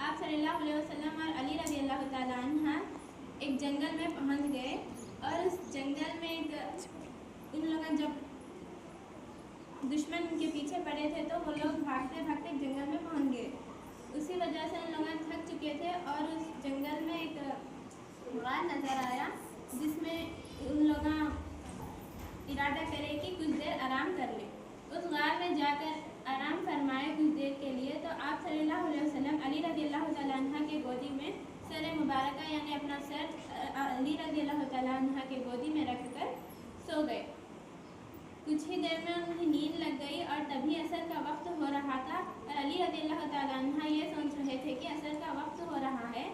آپ صلی اللہ علیہ وسلم اور علی رضی اللہ تعالیٰ عنہ ایک جنگل میں پہنچ گئے، اور اس جنگل میں ان لوگ جب دشمن ان کے پیچھے پڑے تھے تو وہ لوگ بھاگتے بھاگتے جنگل میں پہنچ گئے۔ اسی وجہ سے ان لوگ تھک چکے تھے، اور اس جنگل میں ایک غار نظر آیا جس میں ان لوگ ارادہ کرے کہ کچھ دیر آرام کر لیں۔ اس غار میں جا کر آرام فرمائے کچھ دیر کے لیے، تو آپ صلی اللہ علیہ وسلم علی رضی اللہ تعالیٰ عنہ کے گودی میں سر مبارکہ یعنی اپنا سر علی رضی اللہ تعالیٰ عنہ کے گودی میں رکھ کر سو گئے۔ کچھ ہی دیر میں ان کی نیند لگ گئی، اور تبھی عصر کا وقت ہو رہا تھا، اور علی رضی اللہ تعالیٰ عنہ یہ سوچ رہے تھے کہ عصر کا وقت ہو رہا ہے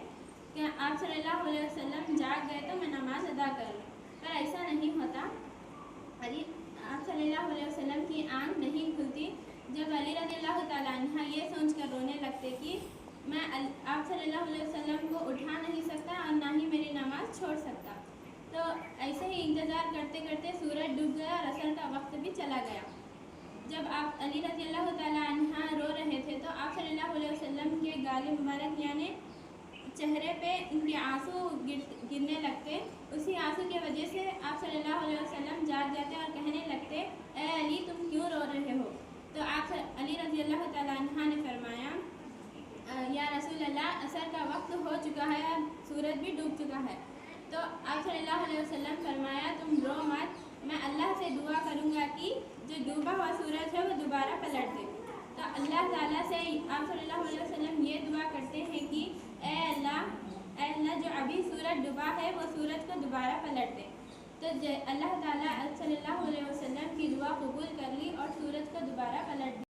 کہ آپ صلی اللہ علیہ وسلم جاگ گئے تو میں نماز ادا کر لوں، پر ایسا نہیں ہوتا۔ آپ صلی اللہ علیہ وسلم کی آنکھ نہیں کھلتی جب علی رضی اللہ تعالیٰ عنہ یہ سوچ کر رونے لگتے کہ میں آپ صلی اللہ علیہ وسلم کو اٹھا نہیں سکتا اور نہ ہی میری نماز چھوڑ سکتا۔ تو ایسے ہی انتظار کرتے کرتے سورج ڈوب گیا اور عصر کا وقت بھی چلا گیا۔ جب آپ علی رضی اللہ تعالیٰ عنہ رو رہے تھے تو آپ صلی اللہ علیہ وسلم کے گال مبارک یعنی چہرے پہ ان کے آنسو گرنے لگتے۔ اسی آنسو کی وجہ سے آپ صلی اللہ علیہ وسلم جاگ جاتے اور کہنے لگتے، اے علی تم کیوں رو رہے ہو؟ تو آپ علی رضی اللہ تعالیٰ عنہ نے فرمایا، یا رسول اللہ عصر کا وقت ہو چکا ہے اور سورج بھی ڈوب چکا ہے۔ تو آپ صلی اللہ علیہ وسلم فرمایا، تم رو مت، میں اللہ سے دعا کروں گا کہ جو ڈوبا ہوا سورج ہے وہ دوبارہ پلٹ دے۔ تو اللہ تعالیٰ سے آپ صلی اللہ علیہ وسلم یہ دعا کرتے ہیں کہ اے اللہ جو ابھی سورج ڈوبا ہے وہ سورج کو دوبارہ پلٹ دے۔ تو اللہ تعالیٰ صلی اللہ علیہ وسلم کی دعا قبول کر لی اور سورج کو دوبارہ پلٹ دیا۔